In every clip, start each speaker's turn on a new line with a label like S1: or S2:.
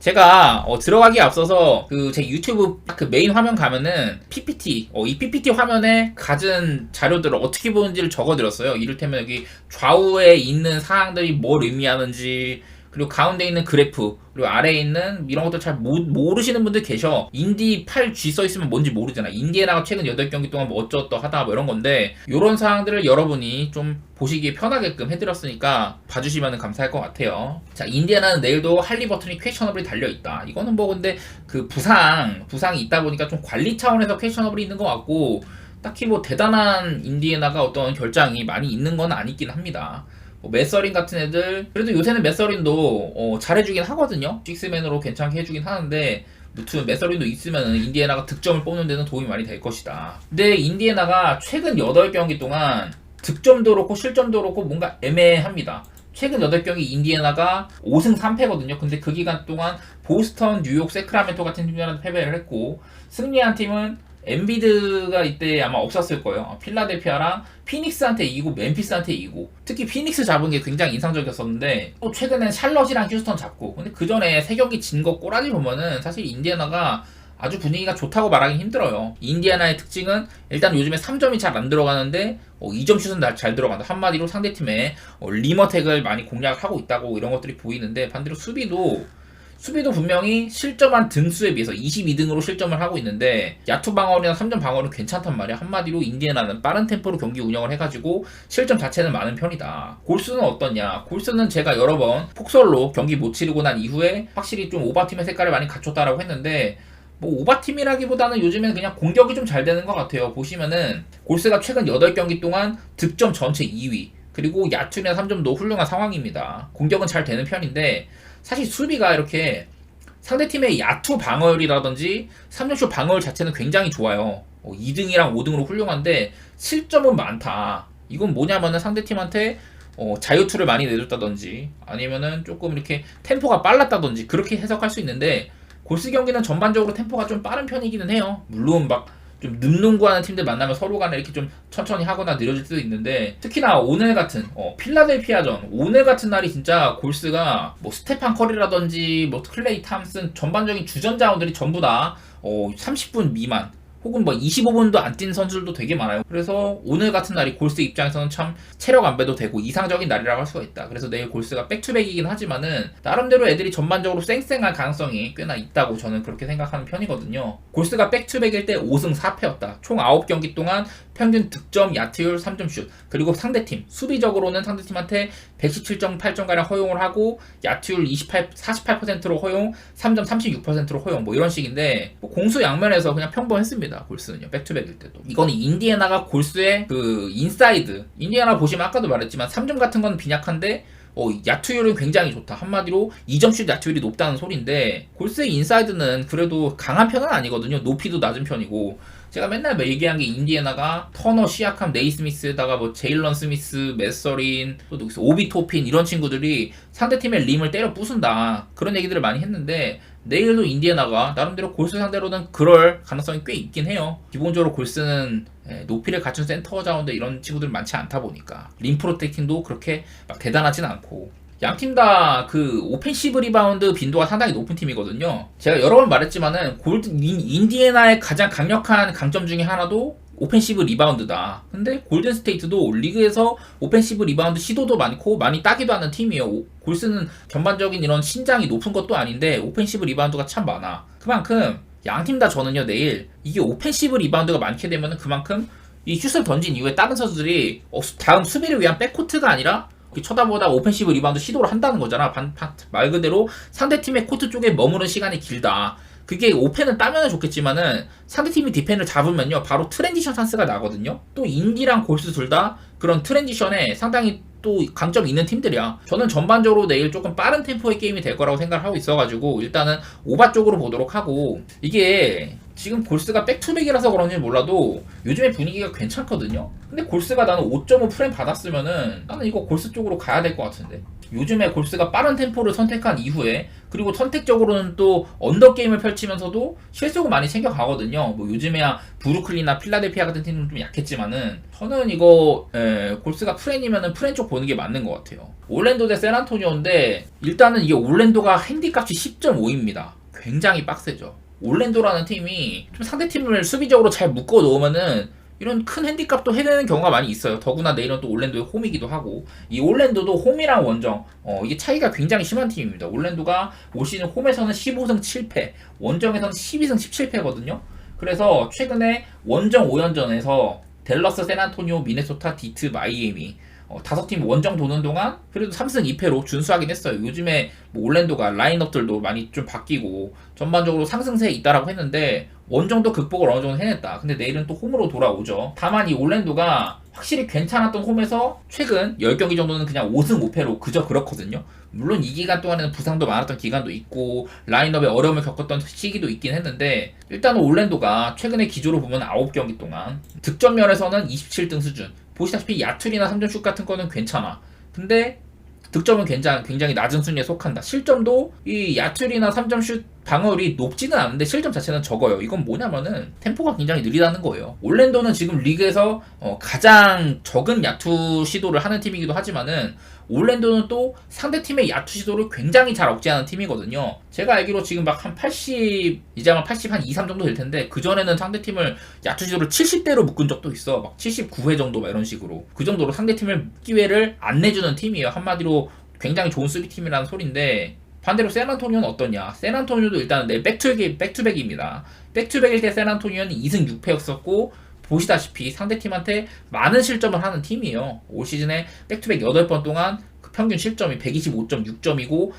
S1: 제가 들어가기 앞서서 그 제 유튜브 그 메인 화면 가면은 PPT 이 PPT 화면에 가진 자료들을 어떻게 보는지를 적어드렸어요. 이를테면 여기 좌우에 있는 사항들이 뭘 의미하는지, 그리고 가운데 있는 그래프, 그리고 아래에 있는 이런 것들 잘 모르시는 분들 계셔. 인디 8G 써있으면 뭔지 모르잖아. 인디애나가 최근 8경기 동안 뭐 어쩌다 뭐 이런 건데, 요런 사항들을 여러분이 좀 보시기에 편하게끔 해드렸으니까 봐주시면 감사할 것 같아요. 자, 인디애나는 내일도 할리버튼이 퀘셔너블이 달려있다. 이거는 뭐 근데 그 부상이 있다 보니까 좀 관리 차원에서 퀘셔너블이 있는 것 같고, 딱히 뭐 대단한 인디애나가 어떤 결장이 많이 있는 건 아니긴 합니다. 메서린 같은 애들, 그래도 요새는 메서린도 잘해주긴 하거든요. 식스맨으로 괜찮게 해주긴 하는데, 무튼 메서린도 있으면 인디애나가 득점을 뽑는 데는 도움이 많이 될 것이다. 근데 인디애나가 최근 8경기 동안 득점도 그렇고 실점도 그렇고 뭔가 애매합니다. 최근 8경기 인디애나가 5승 3패거든요. 근데 그 기간 동안 보스턴, 뉴욕, 세크라멘토 같은 팀들한테 패배를 했고, 승리한 팀은 엔비드가 이때 아마 없었을 거예요. 필라델피아랑 피닉스한테 이기고 멤피스한테 이기고, 특히 피닉스 잡은 게 굉장히 인상적이었었는데, 또 최근엔 샬럿이랑 휴스턴 잡고. 근데 그 전에 3경기 진 거 꼬라지 보면은 사실 인디애나가 아주 분위기가 좋다고 말하기 힘들어요. 인디애나의 특징은 일단 요즘에 3점이 잘 안 들어가는데 2점 슛은 잘 들어간다. 한마디로 상대팀의 리머텍을 많이 공략하고 있다고, 이런 것들이 보이는데, 반대로 수비도 분명히 실점한 등수에 비해서 22등으로 실점을 하고 있는데, 야투 방어율이나 3점 방어율은 괜찮단 말이야. 한마디로 인디애나는 빠른 템포로 경기 운영을 해가지고 실점 자체는 많은 편이다. 골스는 어떠냐? 골스는 제가 여러 번 폭설로 경기 못 치르고 난 이후에 확실히 좀 오바팀의 색깔을 많이 갖췄다라고 했는데, 뭐 오바팀이라기보다는 요즘엔 그냥 공격이 좀 잘 되는 것 같아요. 보시면은 골스가 최근 8경기 동안 득점 전체 2위, 그리고 야투나 3점도 훌륭한 상황입니다. 공격은 잘 되는 편인데, 사실 수비가 이렇게 상대팀의 야투 방어율이라든지 3점슛 방어율 자체는 굉장히 좋아요. 2등이랑 5등으로 훌륭한데 실점은 많다. 이건 뭐냐면은 상대팀한테 자유투를 많이 내줬다든지, 아니면은 조금 이렇게 템포가 빨랐다든지, 그렇게 해석할 수 있는데, 골스 경기는 전반적으로 템포가 좀 빠른 편이기는 해요. 물론 막 좀 늠농구하는 팀들 만나면 서로 간에 이렇게 좀 천천히 하거나 느려질 수도 있는데, 특히나 오늘 같은 필라델피아전, 오늘 같은 날이 진짜 골스가 뭐 스테판 커리라든지 뭐 클레이 탐슨, 전반적인 주전 자원들이 전부 다 30분 미만 혹은 뭐 25분도 안 뛴 선수들도 되게 많아요. 그래서 오늘 같은 날이 골스 입장에서는 참 체력 안배도 되고 이상적인 날이라고 할 수가 있다. 그래서 내일 골스가 백투백이긴 하지만은 나름대로 애들이 전반적으로 쌩쌩할 가능성이 꽤나 있다고 저는 그렇게 생각하는 편이거든요. 골스가 백투백일 때 5승 4패였다. 총 9경기 동안 평균 득점, 야투율, 3점슛, 그리고 상대팀 수비적으로는 상대팀한테 117.8점가량 허용을 하고, 야투율 48%로 허용, 3점 36%로 허용, 뭐 이런 식인데, 뭐 공수 양면에서 그냥 평범했습니다. 골스는요, 백투백일 때도. 이거는 인디애나가 골스의 그 인사이드, 인디애나 보시면 아까도 말했지만 3점 같은 건 빈약한데 야투율은 굉장히 좋다. 한마디로 2점슛 야투율이 높다는 소리인데, 골스의 인사이드는 그래도 강한 편은 아니거든요. 높이도 낮은 편이고, 제가 맨날 얘기한 게 인디애나가 터너, 시아캄, 네이스미스에다가 뭐 제일런 스미스, 메서린, 또 오비 토핀, 이런 친구들이 상대팀의 림을 때려 부순다, 그런 얘기들을 많이 했는데, 내일도 인디애나가 나름대로 골스 상대로는 그럴 가능성이 꽤 있긴 해요. 기본적으로 골스는 높이를 갖춘 센터 자원들 이런 친구들이 많지 않다 보니까 림 프로텍팅도 그렇게 막 대단하진 않고, 양팀 다 그 오펜시브 리바운드 빈도가 상당히 높은 팀이거든요. 제가 여러 번 말했지만은 인디애나의 가장 강력한 강점 중에 하나도 오펜시브 리바운드다. 근데 골든 스테이트도 리그에서 오펜시브 리바운드 시도도 많고 많이 따기도 하는 팀이에요. 골스는 전반적인 이런 신장이 높은 것도 아닌데 오펜시브 리바운드가 참 많아. 그만큼 양팀 다 저는요, 내일 이게 오펜시브 리바운드가 많게 되면은 그만큼 이 슛을 던진 이후에 다른 선수들이 다음 수비를 위한 백코트가 아니라 쳐다보다 오펜시브 리바운드 시도를 한다는 거잖아. 말 그대로 상대팀의 코트 쪽에 머무는 시간이 길다. 그게 오펜은 따면은 좋겠지만은 상대팀이 디펜을 잡으면요, 바로 트랜지션 찬스가 나거든요. 또 인디랑 골스 둘 다 그런 트랜지션에 상당히 또 강점이 있는 팀들이야. 저는 전반적으로 내일 조금 빠른 템포의 게임이 될 거라고 생각을 하고 있어가지고 일단은 오바 쪽으로 보도록 하고, 이게 지금 골스가 백투백이라서 그런지 몰라도 요즘에 분위기가 괜찮거든요. 근데 골스가 나는 5.5 프레임 받았으면은 나는 이거 골스 쪽으로 가야 될 것 같은데. 요즘에 골스가 빠른 템포를 선택한 이후에 그리고 선택적으로는 또 언더게임을 펼치면서도 실속을 많이 챙겨가거든요. 뭐 요즘에야 브루클린이나 필라델피아 같은 팀은 좀 약했지만은 저는 이거 골스가 프렌이면은 프렌 쪽 보는 게 맞는 것 같아요. 올랜도 대 샌안토니오인데 일단은 이게 올랜도가 핸디값이 10.5입니다. 굉장히 빡세죠. 올랜도라는 팀이 좀 상대팀을 수비적으로 잘 묶어 놓으면은 이런 큰 핸디값도 해내는 경우가 많이 있어요. 더구나 내일은 또 올랜도의 홈이기도 하고 이 올랜도도 홈이랑 원정 이게 차이가 굉장히 심한 팀입니다. 올랜도가 올 시즌 홈에서는 15승 7패 원정에서는 12승 17패거든요. 그래서 최근에 원정 5연전에서 댈러스, 샌안토니오, 미네소타, 디트, 마이애미 5팀 원정 도는 동안 그래도 3승 2패로 준수하긴 했어요. 요즘에 뭐 올랜도가 라인업들도 많이 좀 바뀌고 전반적으로 상승세에 있다라고 했는데 원정도 극복을 어느 정도 해냈다. 근데 내일은 또 홈으로 돌아오죠. 다만 이 올랜도가 확실히 괜찮았던 홈에서 최근 10경기 정도는 그냥 5승 5패로 그저 그렇거든요. 물론 이 기간 동안에는 부상도 많았던 기간도 있고 라인업에 어려움을 겪었던 시기도 있긴 했는데 일단은 올랜도가 최근의 기조로 보면 9경기 동안 득점 면에서는 27등 수준. 보시다시피 야툴이나 3점슛 같은 거는 괜찮아. 근데 득점은 굉장히 낮은 순위에 속한다. 실점도 이 야툴이나 3점슛 방어율이 높지는 않은데 실점 자체는 적어요. 이건 뭐냐면은 템포가 굉장히 느리다는 거예요. 올랜도는 지금 리그에서 가장 적은 야투 시도를 하는 팀이기도 하지만은 올랜도는 또 상대팀의 야투 시도를 굉장히 잘 억제하는 팀이거든요. 제가 알기로 지금 막 한 80, 이제 아마 80 한 2, 3 정도 될 텐데 그전에는 상대팀을 야투 시도를 70대로 묶은 적도 있어. 막 79회 정도 막 이런 식으로. 그 정도로 상대팀을 기회를 안 내주는 팀이에요. 한마디로 굉장히 좋은 수비팀이라는 소린데 반대로 샌안토니오는 어떠냐? 샌안토니오도 일단 백투백입니다. 백투백일 때 샌안토니오는 2승 6패였었고 보시다시피 상대팀한테 많은 실점을 하는 팀이에요. 올 시즌에 백투백 8번 동안 그 평균 실점이 125.6점이고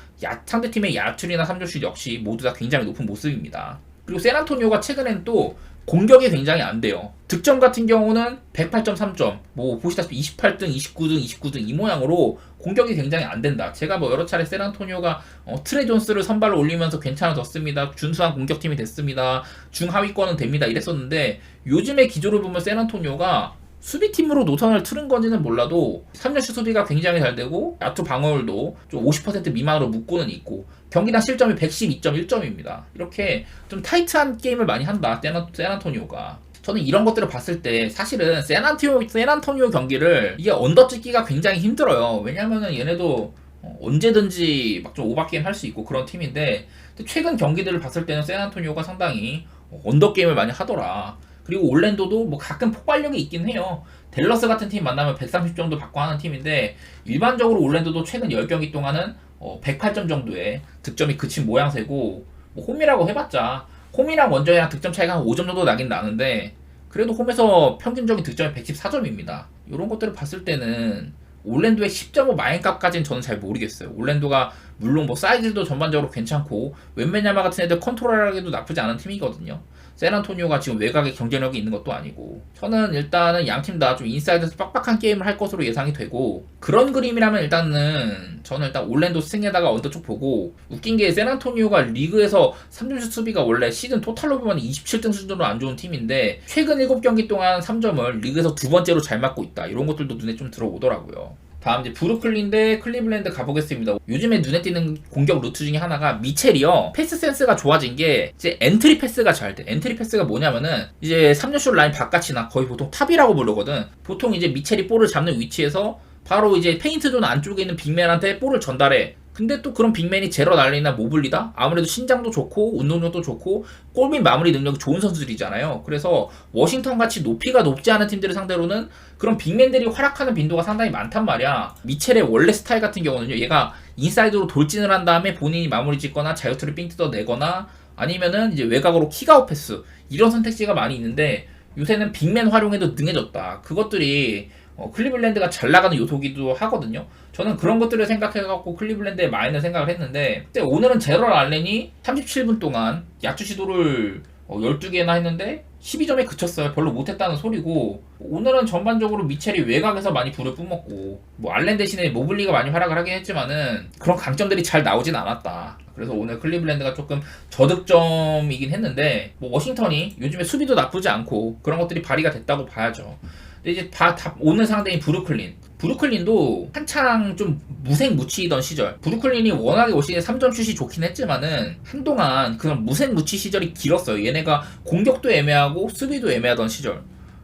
S1: 상대팀의 야툴이나 3점슛 역시 모두 다 굉장히 높은 모습입니다. 그리고 샌안토니오가 최근엔 또 공격이 굉장히 안 돼요. 득점 같은 경우는 108.3점, 뭐 보시다시피 28등, 29등 이 모양으로 공격이 굉장히 안 된다. 제가 뭐 여러 차례 샌안토니오가 트레 존스를 선발로 올리면서 괜찮아졌습니다. 준수한 공격팀이 됐습니다. 중하위권은 됩니다. 이랬었는데 요즘의 기조를 보면 샌안토니오가 수비팀으로 노선을 틀은 건지는 몰라도 3점슛 수비가 굉장히 잘 되고 야투 방어율도 좀 50% 미만으로 묶고는 있고 경기당 실점이 112.1점입니다. 이렇게 좀 타이트한 게임을 많이 한다. 샌안토니오가. 저는 이런 것들을 봤을 때 사실은 샌안토니오 경기를 이게 언더 찍기가 굉장히 힘들어요. 왜냐면은 얘네도 언제든지 막 좀 오버게임 할 수 있고 그런 팀인데 최근 경기들을 봤을 때는 샌안토니오가 상당히 언더 게임을 많이 하더라. 그리고 올랜도도 뭐 가끔 폭발력이 있긴 해요. 댈러스 같은 팀 만나면 130 정도 받고 하는 팀인데 일반적으로 올랜도도 최근 10경기 동안은 108점 정도의 득점이 그친 모양새고 뭐 홈이라고 해봤자 홈이랑 원정이랑 득점 차이가 한 5점 정도 나긴 나는데 그래도 홈에서 평균적인 득점이 114점입니다. 이런 것들을 봤을 때는 올랜도의 10.5 마인값까지는 저는 잘 모르겠어요. 올랜도가 물론 뭐 사이즈도 전반적으로 괜찮고 웬메냐마 같은 애들 컨트롤하기도 나쁘지 않은 팀이거든요. 샌안토니오가 지금 외곽에 경쟁력이 있는 것도 아니고 저는 일단은 양팀 다 좀 인사이드에서 빡빡한 게임을 할 것으로 예상이 되고 그런 그림이라면 저는 일단 올랜도 승에다가 언더 쪽 보고 웃긴 게 샌안토니오가 리그에서 3점슛 수비가 원래 시즌 토탈로 보면 27등 수준으로 안 좋은 팀인데 최근 7경기 동안 3점을 리그에서 두 번째로 잘 맞고 있다. 이런 것들도 눈에 좀 들어오더라고요. 다음 이제 브루클린 대 클리블랜드 가보겠습니다. 요즘에 눈에 띄는 공격 루트 중에 하나가 미첼이요. 패스 센스가 좋아진 게 이제 엔트리 패스가 잘 돼. 엔트리 패스가 뭐냐면은 이제 3점슛 라인 바깥이나 거의 보통 탑이라고 부르거든. 보통 이제 미첼이 볼을 잡는 위치에서 바로 이제 페인트 존 안쪽에 있는 빅맨한테 볼을 전달해. 근데 또 그런 빅맨이 제러 날리나 모블리다? 아무래도 신장도 좋고 운동력도 좋고 골 및 마무리 능력이 좋은 선수들이잖아요. 그래서 워싱턴같이 높이가 높지 않은 팀들을 상대로는 그런 빅맨들이 활약하는 빈도가 상당히 많단 말이야. 미첼의 원래 스타일 같은 경우는요. 얘가 인사이드로 돌진을 한 다음에 본인이 마무리 짓거나 자유투를 삥 뜯어내거나 아니면은 이제 외곽으로 킥아웃 패스 이런 선택지가 많이 있는데 요새는 빅맨 활용에도 능해졌다. 그것들이 클리블랜드가 잘 나가는 요소기도 하거든요. 저는 그런 것들을 생각해갖고 클리블랜드에 마인을 생각을 했는데 오늘은 제럴 알렌이 37분 동안 야투 시도를 12개나 했는데 12점에 그쳤어요. 별로 못했다는 소리고, 오늘은 전반적으로 미첼이 외곽에서 많이 불을 뿜었고, 뭐 알렌 대신에 모블리가 많이 활약을 하긴 했지만은 그런 강점들이 잘 나오진 않았다. 그래서 오늘 클리블랜드가 조금 저득점이긴 했는데, 뭐 워싱턴이 요즘에 수비도 나쁘지 않고 그런 것들이 발휘가 됐다고 봐야죠. 근데 이제 오늘 상대인 브루클린도 한창 좀 무색무취이던 시절, 브루클린이 워낙에 올 시즌에 3점 슛이 좋긴 했지만은 한동안 그런 무색무취 시절이 길었어요. 얘네가 공격도 애매하고 수비도 애매하던 시절,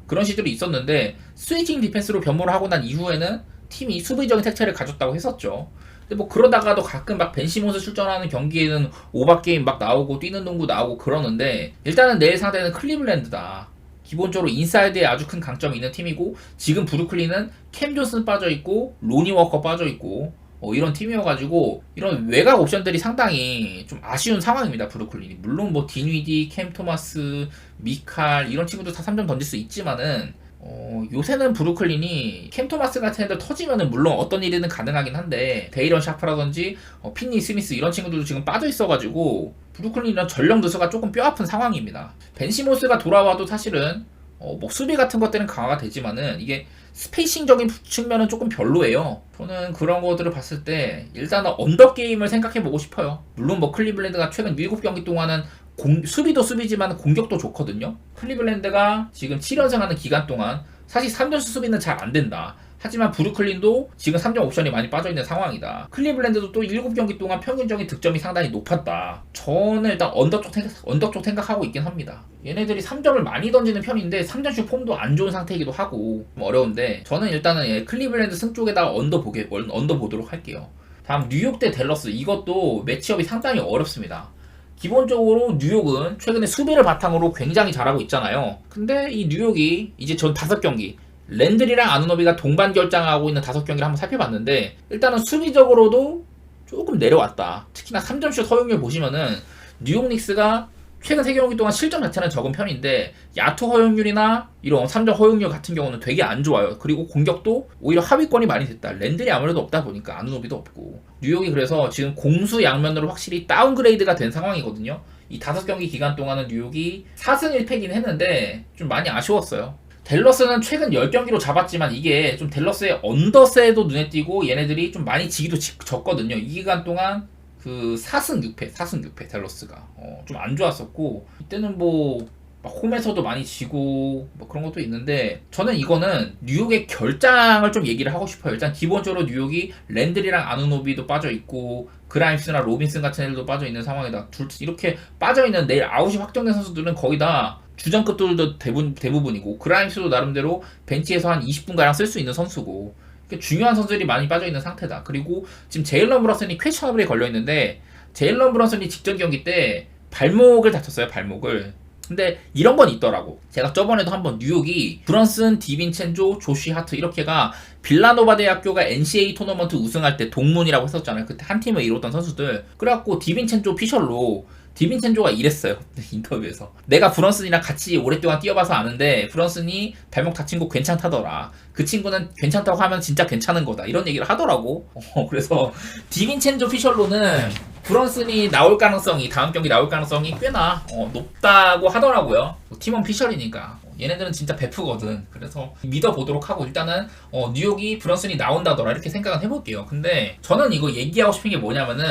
S1: 그런 시절이 있었는데 스위칭 디펜스로 변모를 하고 난 이후에는 팀이 수비적인 색채를 가졌다고 했었죠. 근데 뭐 그러다가도 가끔 막 벤 시몬스 출전하는 경기에는 오버게임 막 나오고 뛰는 농구 나오고 그러는데, 일단은 내일 상대는 클리블랜드다. 기본적으로 인사이드에 아주 큰 강점이 있는 팀이고, 지금 브루클린은 캠 존슨 빠져있고 로니 워커 빠져있고 이런 팀이어가지고 이런 외곽 옵션들이 상당히 좀 아쉬운 상황입니다. 브루클린이 물론 뭐 디니디, 캠 토마스, 미칼 이런 친구들 다 3점 던질 수 있지만은 요새는 브루클린이 캠 토마스 같은 애들 터지면은 물론 어떤 일이든 가능하긴 한데, 데이런 샤프라든지 핀니 스미스 이런 친구들도 지금 빠져 있어가지고 브루클린이랑 전력 누수가 조금 뼈아픈 상황입니다. 벤 시몬스가 돌아와도 사실은 뭐 수비 같은 것들은 강화가 되지만은 이게 스페이싱적인 측면은 조금 별로예요. 저는 그런 것들을 봤을 때 일단은 언더 게임을 생각해 보고 싶어요. 물론 뭐 클리블랜드가 최근 7경기 동안은 수비도 수비지만 공격도 좋거든요. 클리블랜드가 지금 7연승 하는 기간 동안 사실 3점수 수비는 잘 안 된다. 하지만 브루클린도 지금 3점 옵션이 많이 빠져있는 상황이다. 클리블랜드도 또 7경기 동안 평균적인 득점이 상당히 높았다. 저는 일단 언더 쪽 생각하고 있긴 합니다. 얘네들이 3점을 많이 던지는 편인데 3점슛 폼도 안 좋은 상태이기도 하고 좀 어려운데, 저는 일단은 클리블랜드 승 쪽에다가 언더 보도록 할게요. 다음 뉴욕 대 댈러스, 이것도 매치업이 상당히 어렵습니다. 기본적으로 뉴욕은 최근에 수비를 바탕으로 굉장히 잘하고 있잖아요. 근데 이 뉴욕이 이제 전 5경기 랜들이랑 아누노비가 동반 결장하고 있는 5경기를 한번 살펴봤는데, 일단은 수비적으로도 조금 내려왔다. 특히나 3점슛 허용률 보시면은 뉴욕 닉스가 최근 3경기 동안 실점 자체는 적은 편인데 야투 허용률이나 이런 3점 허용률 같은 경우는 되게 안 좋아요. 그리고 공격도 오히려 하위권이 많이 됐다. 랜들이 아무래도 없다 보니까 아누노비도 없고, 뉴욕이 그래서 지금 공수 양면으로 확실히 다운그레이드가 된 상황이거든요. 이 5경기 기간 동안은 뉴욕이 4승 1패긴 했는데 좀 많이 아쉬웠어요. 댈러스는 최근 10경기로 잡았지만 이게 좀 댈러스의 언더세도 눈에 띄고 얘네들이 좀 많이 지기도 졌거든요. 이 기간 동안 그 4승 6패 댈러스가 좀 안 좋았었고, 이때는 뭐 홈에서도 많이 지고 뭐 그런 것도 있는데, 저는 이거는 뉴욕의 결장을 좀 얘기를 하고 싶어요. 일단 기본적으로 뉴욕이 랜들이랑 아누노비도 빠져있고 그라임스나 로빈슨 같은 애들도 빠져있는 상황이다. 이렇게 빠져있는 내일 아웃이 확정된 선수들은 거의 다 주전급들도 대부분이고, 그라임스도 나름대로 벤치에서 한 20분가량 쓸 수 있는 선수고, 중요한 선수들이 많이 빠져있는 상태다. 그리고 지금 제일런 브런슨이 퀘셔너블에 걸려있는데, 제일런 브런슨이 직전 경기 때 발목을 다쳤어요. 발목을. 근데 이런 건 있더라고. 제가 저번에도 한번 뉴욕이 브런슨, 디빈첸조, 조시 하트 이렇게가 빌라노바 대학교가 NCAA 토너먼트 우승할 때 동문이라고 했었잖아요. 그때 한 팀을 이뤘던 선수들. 그래갖고 디빈첸조 피셜로 디빈첸조가 이랬어요. 인터뷰에서. 내가 브런슨이랑 같이 오랫동안 뛰어봐서 아는데 브런슨이 발목 다친 거 괜찮다더라. 그 친구는 괜찮다고 하면 진짜 괜찮은 거다. 이런 얘기를 하더라고. 그래서 디빈첸조 피셜로는 브런슨이 다음 경기 나올 가능성이 꽤나 높다고 하더라고요. 팀원 피셜이니까. 얘네들은 진짜 베프거든. 그래서 믿어보도록 하고, 일단은 뉴욕이 브런슨이 나온다더라 이렇게 생각은 해볼게요. 근데 저는 이거 얘기하고 싶은 게 뭐냐면은,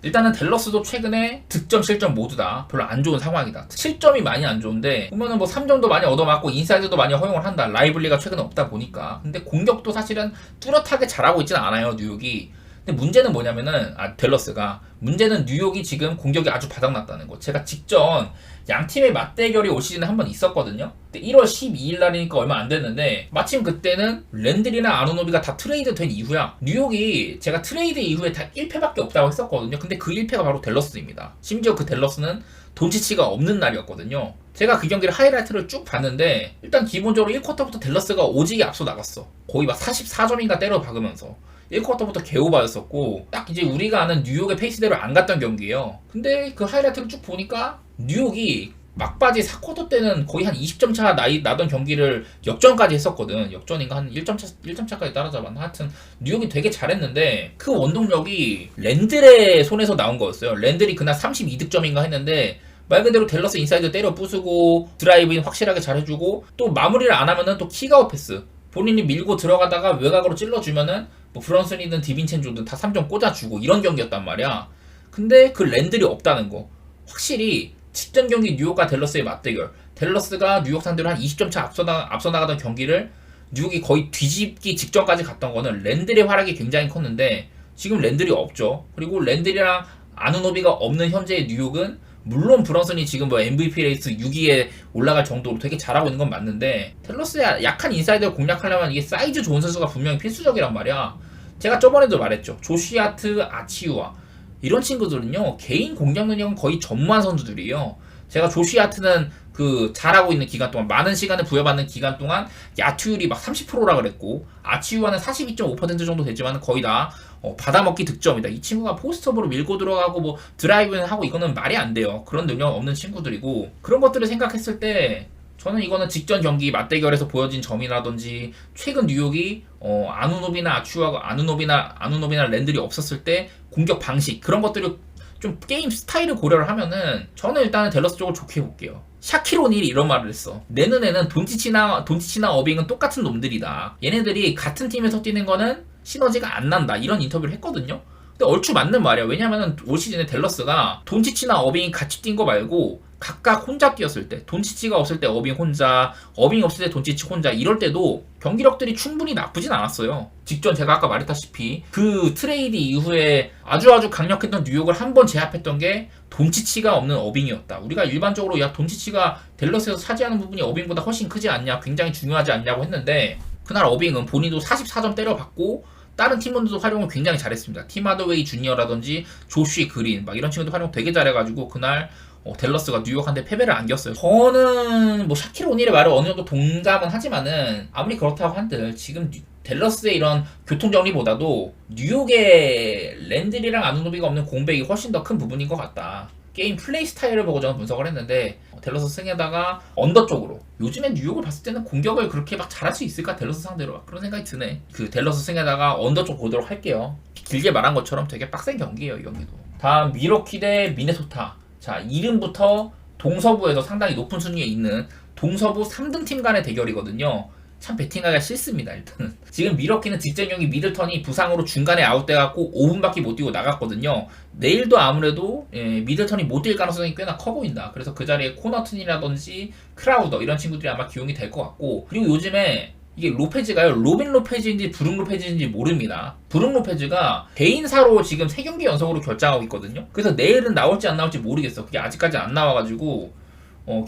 S1: 일단은 댈러스도 최근에 득점 실점 모두 다 별로 안 좋은 상황이다. 실점이 많이 안 좋은데 보면은 뭐 3점도 많이 얻어맞고 인사이드도 많이 허용을 한다. 라이블리가 최근에 없다 보니까. 근데 공격도 사실은 뚜렷하게 잘하고 있지는 않아요, 뉴욕이. 근데 문제는 뭐냐면은 댈러스가, 문제는 뉴욕이 지금 공격이 아주 바닥났다는 거. 제가 직전 양 팀의 맞대결이 올 시즌에 한 번 있었거든요. 근데 1월 12일 날이니까 얼마 안 됐는데, 마침 그때는 랜들이나 아누노비가 다 트레이드 된 이후야. 뉴욕이 제가 트레이드 이후에 다 1패밖에 없다고 했었거든요. 근데 그 1패가 바로 댈러스입니다. 심지어 그 댈러스는 돈치치가 없는 날이었거든요. 제가 그 경기를 하이라이트를 쭉 봤는데, 일단 기본적으로 1쿼터부터 댈러스가 오지게 앞서 나갔어. 거의 막 44점인가 때려 박으면서 1쿼터부터 개오바였었고, 딱 이제 우리가 아는 뉴욕의 페이스대로 안 갔던 경기예요. 근데 그 하이라이트를 쭉 보니까 뉴욕이 막바지 4쿼터 때는 거의 한 20점 차 나던 경기를 역전까지 했었거든. 역전인가 한 1점 차까지 따라잡았나. 하여튼 뉴욕이 되게 잘했는데, 그 원동력이 랜들의 손에서 나온 거였어요. 랜들이 그날 32득점인가 했는데 말 그대로 댈러스 인사이드 때려 부수고 드라이브인 확실하게 잘해주고 또 마무리를 안 하면은 또 킥아웃 패스 본인이 밀고 들어가다가 외곽으로 찔러주면은 뭐 브런슨이든 디빈첸조든 다 3점 꽂아주고 이런 경기였단 말이야. 근데 그 랜들이 없다는 거. 확실히 직전 경기 뉴욕과 댈러스의 맞대결. 댈러스가 뉴욕 상대로 한 20점 차 앞서 나가던 경기를 뉴욕이 거의 뒤집기 직전까지 갔던 거는 랜들의 활약이 굉장히 컸는데 지금 랜들이 없죠. 그리고 랜들이랑 아누노비가 없는 현재의 뉴욕은 물론 브런슨이 지금 뭐 MVP 레이스 6위에 올라갈 정도로 되게 잘하고 있는 건 맞는데 댈러스의 약한 인사이드를 공략하려면 이게 사이즈 좋은 선수가 분명히 필수적이란 말이야. 제가 저번에도 말했죠. 조시아트, 아치우아 이런 친구들은요 개인 공격 능력은 거의 전무한 선수들이에요. 제가 조시아트는 그 잘하고 있는 기간 동안 많은 시간을 부여받는 기간 동안 야투율이 막 30%라 그랬고 아치우아는 42.5% 정도 되지만 거의 다 받아먹기 득점이다. 이 친구가 포스트업으로 밀고 들어가고 뭐 드라이브는 하고 이거는 말이 안 돼요. 그런 능력 없는 친구들이고 그런 것들을 생각했을 때 저는 이거는 직전 경기 맞대결에서 보여진 점이라든지 최근 뉴욕이 아누노비나 랜들이 없었을 때 공격 방식 그런 것들을 좀 게임 스타일을 고려를 하면은 저는 일단은 댈러스 쪽을 좋게 볼게요. 샤킬 오닐이 이런 말을 했어. 내 눈에는 돈치치나 어빙은 똑같은 놈들이다. 얘네들이 같은 팀에서 뛰는 거는 시너지가 안 난다. 이런 인터뷰를 했거든요. 근데 얼추 맞는 말이야. 왜냐면은 올 시즌에 댈러스가 돈치치나 어빙이 같이 뛴 거 말고 각각 혼자 뛰었을 때 돈치치가 없을 때 어빙 혼자 어빙이 없을 때 돈치치 혼자 이럴 때도 경기력들이 충분히 나쁘진 않았어요. 직전 제가 아까 말했다시피 그 트레이드 이후에 아주 강력했던 뉴욕을 한 번 제압했던 게 돈치치가 없는 어빙이었다. 우리가 일반적으로 야 돈치치가 댈러스에서 차지하는 부분이 어빙보다 훨씬 크지 않냐 굉장히 중요하지 않냐고 했는데 그날 어빙은 본인도 44점 때려봤고 다른 팀원들도 활용을 굉장히 잘했습니다. 팀 하드웨이 주니어라든지 조쉬 그린 막 이런 친구들 활용 되게 잘해가지고 그날 댈러스가 뉴욕한테 패배를 안겼어요. 저는 뭐 샤킬 오닐의 말을 어느 정도 동감은 하지만은 아무리 그렇다고 한들 지금 댈러스의 이런 교통정리보다도 뉴욕의 랜들이랑 아누노비가 없는 공백이 훨씬 더 큰 부분인 것 같다. 게임 플레이 스타일을 보고 저는 분석을 했는데 댈러스 승에다가 언더 쪽으로 요즘엔 뉴욕을 봤을 때는 공격을 그렇게 막 잘할 수 있을까 댈러스 상대로 그런 생각이 드네. 그 댈러스 승에다가 언더 쪽 보도록 할게요. 길게 말한 것처럼 되게 빡센 경기예요 이 경기도. 다음 미러키 대 미네소타. 자 이름부터 동서부에서 상당히 높은 순위에 있는 동서부 3등 팀 간의 대결이거든요. 참 배팅하기가 싫습니다 일단은. 지금 미러키는 직전 경기 미들턴이 부상으로 중간에 아웃돼갖고 5분밖에 못 뛰고 나갔거든요. 내일도 아무래도 미들턴이 못 뛸 가능성이 꽤나 커 보인다. 그래서 그 자리에 코너튼이라든지 크라우더 이런 친구들이 아마 기용이 될 것 같고 그리고 요즘에 이게 로페즈가요 로빈 로페즈인지 브룩 로페즈인지 모릅니다. 브룩 로페즈가 개인사로 지금 3경기 연속으로 결장하고 있거든요. 그래서 내일은 나올지 안 나올지 모르겠어. 그게 아직까지 안 나와가지고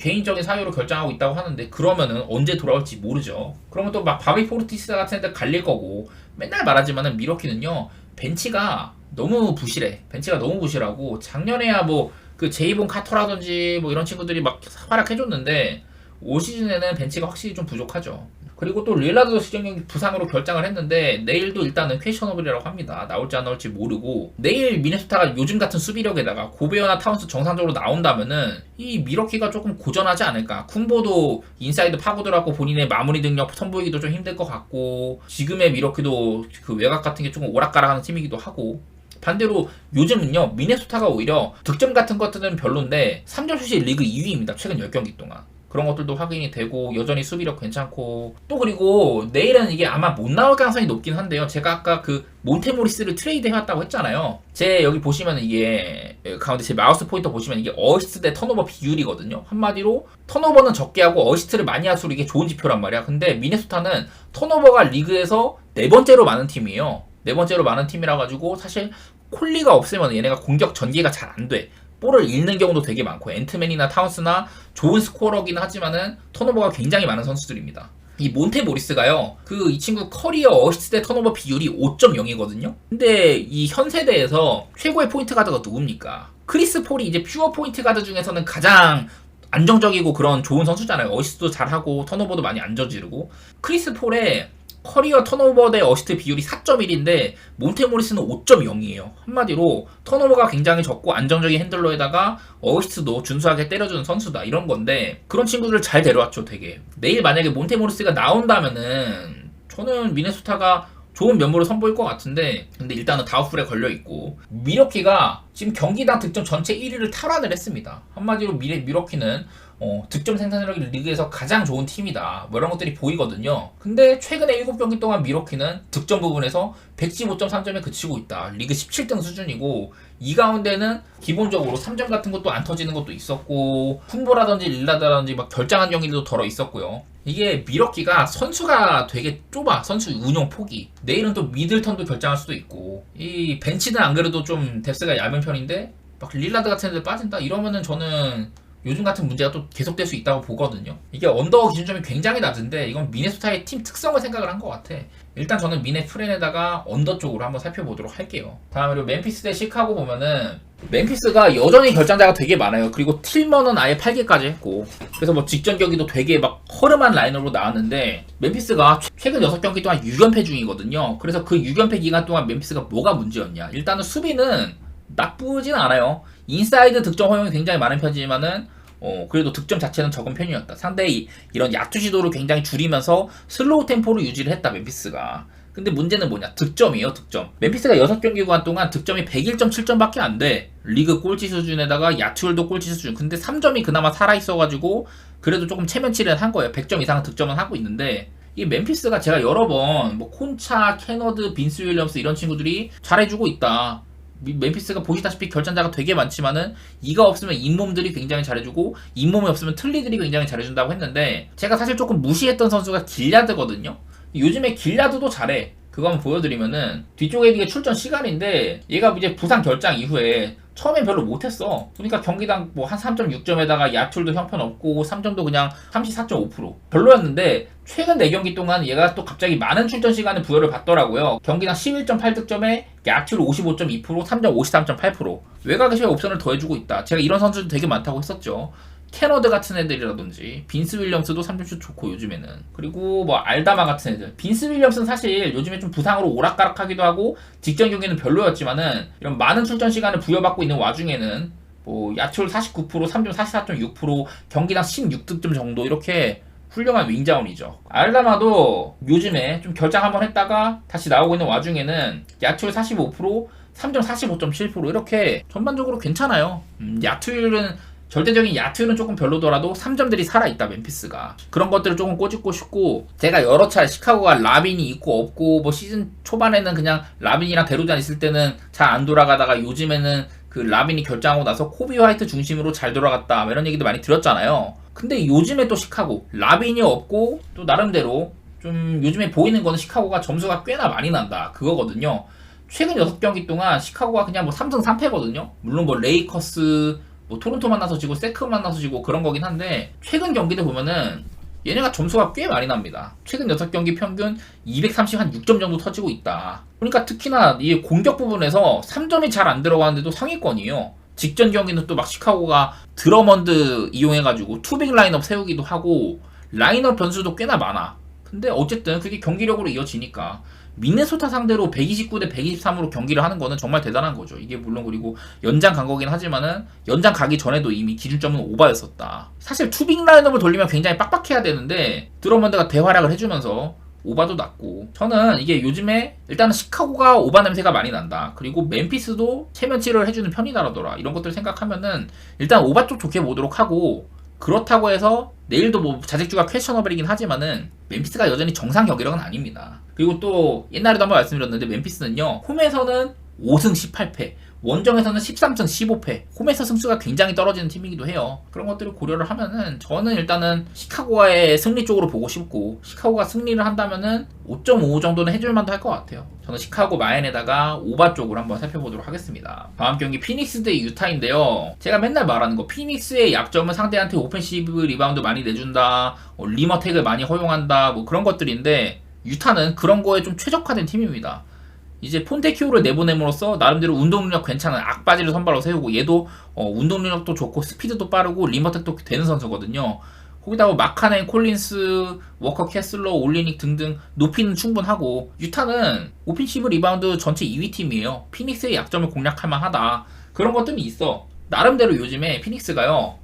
S1: 개인적인 사유로 결정하고 있다고 하는데 그러면은 언제 돌아올지 모르죠. 그러면 또 막 바비 포르티스 같은 애들 갈릴 거고 맨날 말하지만은 미러키는요 벤치가 너무 부실해. 벤치가 너무 부실하고 작년에야 뭐 그 제이본 카터라든지 뭐 이런 친구들이 막 활약해줬는데 올 시즌에는 벤치가 확실히 좀 부족하죠. 그리고 또 릴라드도 시즌 경기 부상으로 결장을 했는데 내일도 일단은 퀘셔너블이라고 합니다. 나올지 안 나올지 모르고 내일 미네소타가 요즘 같은 수비력에다가 고베어나 타운스 정상적으로 나온다면은 이 미러키가 조금 고전하지 않을까. 쿤보도 인사이드 파고들었고 본인의 마무리 능력 선보이기도 좀 힘들 것 같고 지금의 미러키도 그 외곽 같은 게 조금 오락가락하는 팀이기도 하고 반대로 요즘은요 미네소타가 오히려 득점 같은 것들은 별론데 3점 슛이 리그 2위입니다. 최근 10경기 동안. 그런 것들도 확인이 되고 여전히 수비력 괜찮고 또 그리고 내일은 이게 아마 못 나올 가능성이 높긴 한데요. 제가 아까 그 몬테모리스를 트레이드 해왔다고 했잖아요. 제 여기 보시면 이게 가운데 제 마우스 포인터 보시면 이게 어시스트 대 턴오버 비율이거든요. 한마디로 턴오버는 적게 하고 어시스트를 많이 할수록 이게 좋은 지표란 말이야. 근데 미네소타는 턴오버가 리그에서 4번째로 많은 팀이에요. 4번째로 많은 팀이라 가지고 사실 콜리가 없으면 얘네가 공격 전개가 잘 안 돼. 볼을 잃는 경우도 되게 많고 앤트맨이나 타운스나 좋은 스코어러긴 하지만은 턴오버가 굉장히 많은 선수들입니다. 이 몬테모리스가요 이 친구 커리어 어시스트 대 턴오버 비율이 5.0이거든요. 근데 이 현 세대에서 최고의 포인트 가드가 누굽니까? 크리스 폴이 이제 퓨어 포인트 가드 중에서는 가장 안정적이고 그런 좋은 선수잖아요. 어시스트도 잘하고 턴오버도 많이 안 저지르고 크리스 폴의 커리어 턴오버 대 어시스트 비율이 4.1인데 몬테모리스는 5.0이에요. 한마디로 턴오버가 굉장히 적고 안정적인 핸들러에다가 어시스트도 준수하게 때려주는 선수다 이런 건데 그런 친구들을 잘 데려왔죠 되게. 내일 만약에 몬테모리스가 나온다면은 저는 미네소타가 좋은 면모를 선보일 것 같은데, 근데 일단은 다우풀에 걸려있고, 미러키가 지금 경기당 득점 전체 1위를 탈환을 했습니다. 한마디로 미러키는 득점 생산력이 리그에서 가장 좋은 팀이다, 뭐 이런 것들이 보이거든요. 근데 최근에 7경기 동안 미러키는 득점 부분에서 115.3점에 그치고 있다. 리그 17등 수준이고, 이 가운데는 기본적으로 3점 같은 것도 안 터지는 것도 있었고, 쿤보라든지 릴라드라든지 막 결장한 경기도 덜어 있었고요. 이게 미러키가 선수가 되게 좁아. 선수 운용 폭이. 내일은 또 미들턴도 결장할 수도 있고, 이 벤치는 안 그래도 좀 뎁스가 얇은 편인데 막 릴라드 같은 애들 빠진다 이러면은 저는 요즘 같은 문제가 또 계속될 수 있다고 보거든요. 이게 언더 기준점이 굉장히 낮은데 이건 미네소타의 팀 특성을 생각을 한 것 같아. 일단 저는 미네 프렌에다가 언더 쪽으로 한번 살펴보도록 할게요. 다음으로 멤피스 대 시카고 보면은 멤피스가 여전히 결장자가 되게 많아요. 그리고 틸먼은 아예 8개까지 했고, 그래서 뭐 직전 경기도 되게 막 허름한 라인으로 나왔는데, 멤피스가 최근 6경기 동안 6연패 중이거든요. 그래서 그 6연패 기간 동안 멤피스가 뭐가 문제였냐. 일단은 수비는 나쁘진 않아요. 인사이드 득점 허용이 굉장히 많은 편이지만은 그래도 득점 자체는 적은 편이었다. 상대의 이런 야투 시도를 굉장히 줄이면서 슬로우 템포를 유지를 했다, 멤피스가. 근데 문제는 뭐냐? 득점이에요, 득점. 멤피스가 6경기 구간 동안 득점이 101.7점밖에 안 돼. 리그 꼴찌 수준에다가 야투율도 꼴찌 수준. 근데 3점이 그나마 살아있어가지고 그래도 조금 체면치레는 한 거예요. 100점 이상 득점은 하고 있는데, 이 멤피스가 제가 여러 번 뭐 콘차, 캐너드, 빈스 윌리엄스 이런 친구들이 잘해주고 있다. 멤피스가 보시다시피 결장자가 되게 많지만은 이가 없으면 잇몸들이 굉장히 잘해주고, 잇몸이 없으면 틀리들이 굉장히 잘해준다고 했는데, 제가 사실 조금 무시했던 선수가 길야드거든요. 요즘에 길야드도 잘해. 그거 한번 보여드리면은, 뒤쪽에 이게 출전 시간인데 얘가 이제 부상 결장 이후에 처음엔 별로 못했어. 그러니까 경기당 뭐 한 3.6점에다가 야툴도 형편없고 3점도 그냥 34.5% 별로였는데, 최근 4경기 동안 얘가 또 갑자기 많은 출전 시간에 부여를 받더라고요. 경기당 11.8득점에 야툴 55.2%, 3점 53.8%. 외곽에서의 옵션을 더해주고 있다. 제가 이런 선수들 되게 많다고 했었죠. 캐너드 같은 애들이라든지 빈스 윌리엄스도 3점슛 좋고 요즘에는. 그리고 뭐 알다마 같은 애들. 빈스 윌리엄스는 사실 요즘에 좀 부상으로 오락가락하기도 하고 직전 경기는 별로였지만은 이런 많은 출전 시간을 부여받고 있는 와중에는 뭐 야투율 49%, 3점 44.6%, 경기당 16득점 정도, 이렇게 훌륭한 윙자원이죠. 알다마도 요즘에 좀 결장 한번 했다가 다시 나오고 있는 와중에는 야투율 45%, 3점 45.7%, 이렇게 전반적으로 괜찮아요. 야투율은 절대적인 야투는 조금 별로더라도 3점들이 살아있다, 멤피스가. 그런 것들을 조금 꼬집고 싶고, 제가 여러 차례 시카고가 라빈이 있고 없고, 뭐 시즌 초반에는 그냥 라빈이랑 데로잔 있을 때는 잘 안 돌아가다가 요즘에는 그 라빈이 결장하고 나서 코비 화이트 중심으로 잘 돌아갔다, 뭐 이런 얘기도 많이 들었잖아요. 근데 요즘에 또 시카고 라빈이 없고, 또 나름대로 좀 요즘에 보이는 거는 시카고가 점수가 꽤나 많이 난다, 그거거든요. 최근 6경기 동안 시카고가 그냥 뭐 3승 3패거든요. 물론 뭐 레이커스, 뭐 토론토 만나서 지고 세크 만나서 지고 그런 거긴 한데, 최근 경기들 보면은 얘네가 점수가 꽤 많이 납니다. 최근 6경기 평균 236점 정도 터지고 있다. 그러니까 특히나 이 공격 부분에서 3점이 잘 안 들어가는데도 상위권이에요. 직전 경기는 또 막 시카고가 드러먼드 이용해가지고 투빅 라인업 세우기도 하고 라인업 변수도 꽤나 많아. 근데 어쨌든 그게 경기력으로 이어지니까 미네소타 상대로 129대 123으로 경기를 하는 거는 정말 대단한 거죠. 이게 물론 그리고 연장 간 거긴 하지만은 연장 가기 전에도 이미 기준점은 오바였었다. 사실 투빅 라인업을 돌리면 굉장히 빡빡해야 되는데 드러먼드가 대활약을 해주면서 오바도 났고, 저는 이게 요즘에 일단은 시카고가 오바 냄새가 많이 난다. 그리고 멤피스도 체면치를 해주는 편이다라더라. 이런 것들 생각하면은 일단 오바 쪽 좋게 보도록 하고, 그렇다고 해서 내일도 뭐 자책주가 퀘스천어블이긴 하지만은 멤피스가 여전히 정상 경기력은 아닙니다. 그리고 또 옛날에도 한번 말씀드렸는데 멤피스는요, 홈에서는 5승 18패, 원정에서는 13승 15패, 홈에서 승수가 굉장히 떨어지는 팀이기도 해요. 그런 것들을 고려를 하면은 저는 일단은 시카고와의 승리 쪽으로 보고 싶고, 시카고가 승리를 한다면은 5.5 정도는 해줄 만도 할 것 같아요. 저는 시카고 마인에다가 오바 쪽으로 한번 살펴보도록 하겠습니다. 다음 경기 피닉스 대 유타인데요. 제가 맨날 말하는 거, 피닉스의 약점은 상대한테 오펜시브 리바운드 많이 내준다, 리머택을 많이 허용한다, 뭐 그런 것들인데, 유타는 그런 거에 좀 최적화된 팀입니다. 이제 폰테키오를 내보냄으로써 나름대로 운동능력 괜찮은 악바지를 선발로 세우고, 얘도 운동능력도 좋고 스피드도 빠르고 리머텍도 되는 선수거든요. 거기다가 마카넨, 콜린스, 워커, 캐슬러, 올리닉 등등 높이는 충분하고, 유타는 오펜시브 리바운드 전체 2위 팀이에요. 피닉스의 약점을 공략할 만하다. 그런 것들이 있어. 나름대로 요즘에 피닉스가요,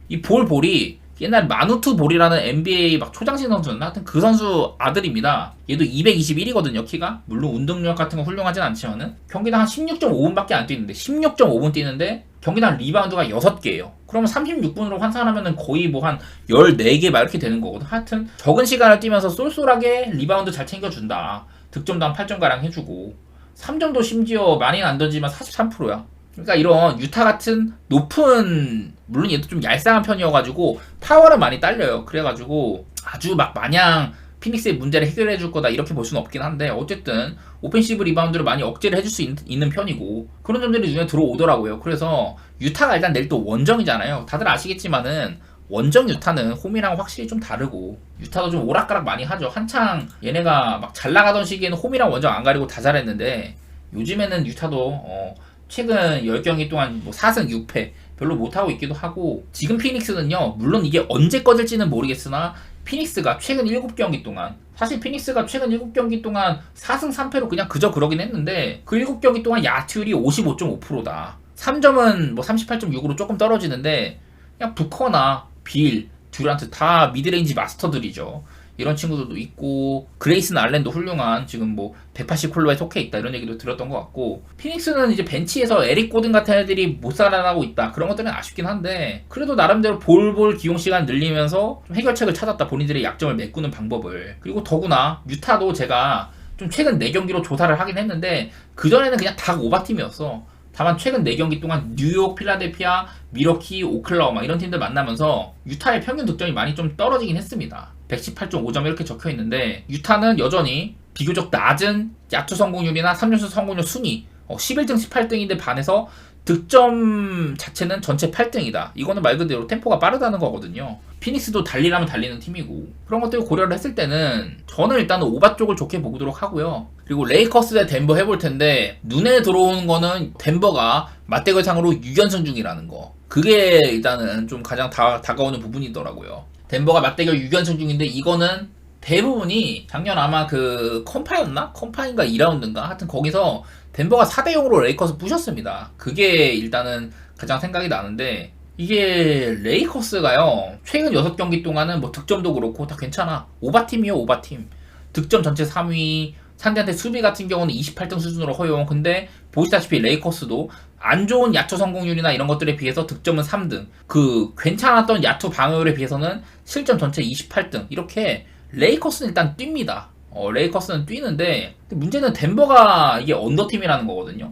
S1: 이 볼이 옛날 마누투 볼이라는 NBA 막 초장신 선수였나? 하여튼 그 선수 아들입니다. 얘도 221이거든요, 키가. 물론 운동력 같은 건 훌륭하진 않지만은 경기당 한 16.5분밖에 안 뛰는데 16.5분 뛰는데 경기당 리바운드가 6개예요. 그러면 36분으로 환산하면은 거의 뭐 한 14개 막 이렇게 되는 거거든. 하여튼 적은 시간을 뛰면서 쏠쏠하게 리바운드 잘 챙겨준다. 득점도 한 8점가량 해주고 3점도 심지어 많이는 안 던지지만 43%야. 그러니까 이런 유타 같은 높은, 물론 얘도 좀 얄쌍한 편이어가지고 파워는 많이 딸려요. 그래가지고 아주 막 마냥 피닉스의 문제를 해결해 줄 거다 이렇게 볼 수는 없긴 한데, 어쨌든 오펜시브 리바운드를 많이 억제를 해줄 수 있는 편이고 그런 점들이 눈에 들어오더라고요. 그래서 유타가 일단 내일 또 원정이잖아요. 다들 아시겠지만은 원정 유타는 홈이랑 확실히 좀 다르고, 유타도 좀 오락가락 많이 하죠. 한창 얘네가 막 잘 나가던 시기에는 홈이랑 원정 안 가리고 다 잘했는데, 요즘에는 유타도 최근 10경기 동안 뭐 4승 6패 별로 못하고 있기도 하고, 지금 피닉스는요, 물론 이게 언제 꺼질지는 모르겠으나 피닉스가 최근 7경기 동안, 사실 피닉스가 최근 7경기 동안 4승 3패로 그냥 그저 그러긴 했는데, 그 7경기 동안 야투율이 55.5%다. 3점은 뭐 38.6으로 조금 떨어지는데, 그냥 부커나 빌, 듀란트 다 미드레인지 마스터들이죠. 이런 친구들도 있고, 그레이슨 알렌도 훌륭한, 지금 뭐 180콜로에 속해 있다 이런 얘기도 들었던 것 같고, 피닉스는 이제 벤치에서 에릭 고든 같은 애들이 못 살아나고 있다, 그런 것들은 아쉽긴 한데, 그래도 나름대로 볼볼 기용 시간 늘리면서 좀 해결책을 찾았다. 본인들의 약점을 메꾸는 방법을. 그리고 더구나 유타도 제가 좀 최근 4경기로 조사를 하긴 했는데, 그전에는 그냥 다 오바팀이었어. 다만 최근 4경기 동안 뉴욕, 필라델피아, 미러키, 오클라호마 이런 팀들 만나면서 유타의 평균 득점이 많이 좀 떨어지긴 했습니다. 118.5점 이렇게 적혀있는데, 유타는 여전히 비교적 낮은 야투 성공률이나 3점슛 성공률 순위 11등 18등인데 반해서 득점 자체는 전체 8등이다. 이거는 말 그대로 템포가 빠르다는 거거든요. 피닉스도 달리라면 달리는 팀이고, 그런 것들을 고려를 했을 때는 저는 일단은 오바 쪽을 좋게 보도록 하고요. 그리고 레이커스 대 덴버 해볼 텐데, 눈에 들어오는 거는 덴버가 맞대결상으로 6연승 중이라는 거. 그게 일단은 좀 가장 다가오는 부분이더라고요. 덴버가 맞대결 6연승 중인데, 이거는 대부분이 작년 아마 그 컴파였나? 컴파인가 2라운드인가? 하여튼 거기서 덴버가 4대0으로 레이커스 부셨습니다. 그게 일단은 가장 생각이 나는데, 이게 레이커스가요, 최근 6경기 동안은 뭐 득점도 그렇고 다 괜찮아. 오바팀이요, 오바팀. 득점 전체 3위, 상대한테 수비 같은 경우는 28등 수준으로 허용. 근데 보시다시피 레이커스도 안 좋은 야투 성공률이나 이런 것들에 비해서 득점은 3등. 그 괜찮았던 야투 방어율에 비해서는 실점 전체 28등. 이렇게 레이커스는 일단 뜁니다. 레이커스는 뛰는데, 문제는 덴버가 이게 언더팀이라는 거거든요.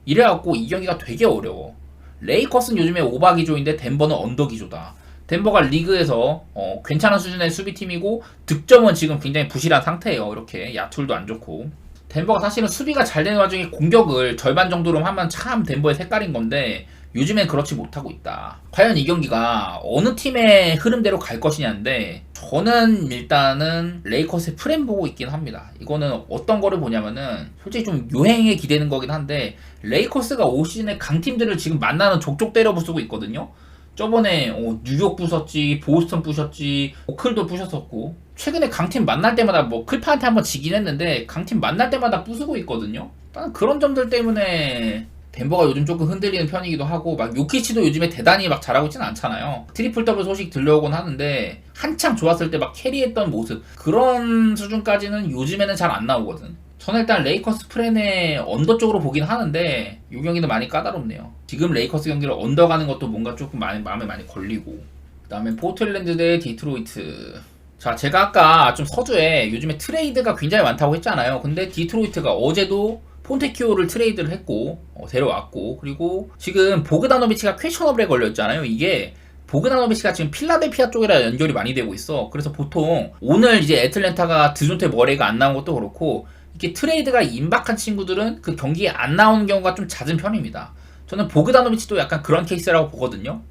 S1: 이래갖고 이 경기가 되게 어려워. 레이커스는 요즘에 오바 기조인데 덴버는 언더 기조다. 덴버가 리그에서 괜찮은 수준의 수비팀이고, 득점은 지금 굉장히 부실한 상태예요. 이렇게 야투율도 안 좋고. 덴버가 사실은 수비가 잘 되는 와중에 공격을 절반 정도로 하면 참 덴버의 색깔인 건데, 요즘엔 그렇지 못하고 있다. 과연 이 경기가 어느 팀의 흐름대로 갈 것이냐인데, 저는 일단은 레이커스의 프렘 보고 있긴 합니다. 이거는 어떤 거를 보냐면은, 솔직히 좀 요행에 기대는 거긴 한데, 레이커스가 올 시즌에 강팀들을 지금 만나는 족족 때려 부수고 있거든요. 저번에 뉴욕 부셨지, 보스턴 부셨지, 오클도 부셨었고, 최근에 강팀 만날 때마다 뭐 클파한테 한번 지긴 했는데 강팀 만날 때마다 부수고 있거든요. 일단 그런 점들 때문에 덴버가 요즘 조금 흔들리는 편이기도 하고, 막 요키치도 요즘에 대단히 막 잘하고 있진 않잖아요. 트리플 더블 소식 들려오곤 하는데, 한창 좋았을 때 막 캐리했던 모습, 그런 수준까지는 요즘에는 잘 안 나오거든. 저는 일단 레이커스 프렌의 언더 쪽으로 보긴 하는데, 이 경기는 많이 까다롭네요. 지금 레이커스 경기를 언더 가는 것도 뭔가 조금 마음에 많이 걸리고. 그 다음에 포틀랜드 대 디트로이트. 자, 제가 아까 좀 서두에 요즘에 트레이드가 굉장히 많다고 했잖아요. 근데 디트로이트가 어제도 폰테키오를 트레이드를 했고 데려왔고, 그리고 지금 보그다노비치가 퀘셔너블에 걸려있잖아요. 이게 보그다노비치가 지금 필라델피아 쪽이라 연결이 많이 되고 있어. 그래서 보통 오늘 이제 애틀랜타가 드존테 머레이가 안 나온 것도 그렇고, 이렇게 트레이드가 임박한 친구들은 그 경기에 안 나오는 경우가 좀 잦은 편입니다. 저는 보그다노비치도 약간 그런 케이스라고 보거든요.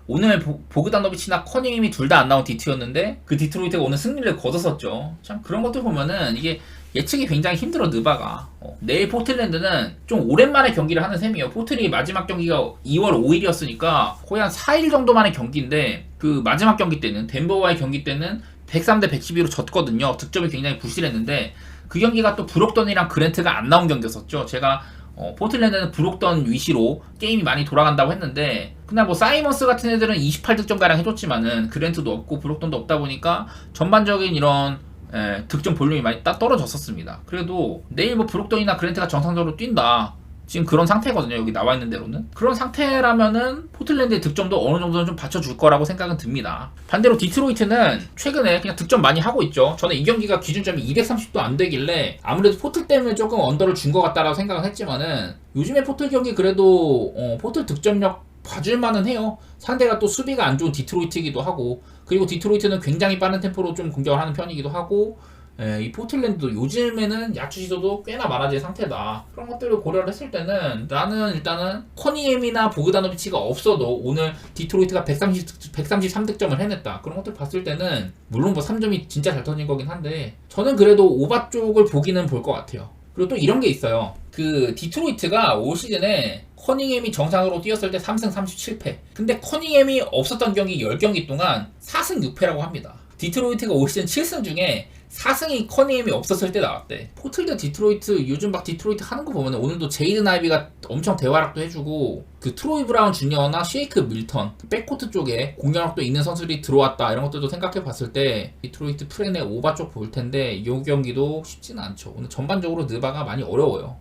S1: 오늘 보그다노비치나 커닝햄이 둘 다 안 나온 디트였는데, 그 디트로이트가 오늘 승리를 거뒀었죠. 참 그런 것들 보면은 이게 예측이 굉장히 힘들어, 느바가. 내일 포틀랜드는 좀 오랜만에 경기를 하는 셈이에요. 포틀이 마지막 경기가 2월 5일이었으니까 거의 한 4일 정도 만의 경기인데, 그 마지막 경기 때는, 덴버와의 경기 때는 103대 112로 졌거든요. 득점이 굉장히 부실했는데, 그 경기가 또 브록던이랑 그랜트가 안 나온 경기였었죠. 제가 포틀랜드는 브록던 위시로 게임이 많이 돌아간다고 했는데 그냥 뭐 사이먼스 같은 애들은 28득점 가량 해줬지만은 그랜트도 없고 브록던도 없다 보니까 전반적인 이런 득점 볼륨이 많이 떨어졌었습니다. 그래도 내일 뭐 브록던이나 그랜트가 정상적으로 뛴다. 지금 그런 상태거든요. 여기 나와 있는 대로는. 그런 상태라면은 포틀랜드의 득점도 어느 정도는 좀 받쳐줄 거라고 생각은 듭니다. 반대로 디트로이트는 최근에 그냥 득점 많이 하고 있죠. 저는 이 경기가 기준점이 230도 안 되길래 아무래도 포틀 때문에 조금 언더를 준 것 같다라고 생각을 했지만은 요즘에 포틀 경기 그래도 포틀 득점력 봐줄만은 해요. 상대가 또 수비가 안 좋은 디트로이트이기도 하고 그리고 디트로이트는 굉장히 빠른 템포로 좀 공격을 하는 편이기도 하고 이 포틀랜드도 요즘에는 야투 시도도 꽤나 많아질 상태다. 그런 것들을 고려를 했을 때는 나는 일단은 커니엠이나 보그다노비치가 없어도 오늘 디트로이트가 133득점을 해냈다. 그런 것들 봤을 때는 물론 뭐 3점이 진짜 잘 터진 거긴 한데 저는 그래도 오바 쪽을 보기는 볼 것 같아요. 그리고 또 이런 게 있어요. 그 디트로이트가 올 시즌에 커닝햄이 정상으로 뛰었을 때 3승 37패. 근데 커닝햄이 없었던 경기 10경기 동안 4승 6패라고 합니다. 디트로이트가 올 시즌 7승 중에 4승이 커닝햄이 없었을 때 나왔대. 포틀드 디트로이트 요즘 막 디트로이트 하는 거 보면 오늘도 제이든 아이비가 엄청 대활약도 해주고 그 트로이 브라운 주니어나 쉐이크 밀턴 백코트 쪽에 공격력도 있는 선수들이 들어왔다 이런 것들도 생각해 봤을 때 디트로이트 프렌의 오바 쪽 볼 텐데 이 경기도 쉽지는 않죠. 오늘 전반적으로 느바가 많이 어려워요.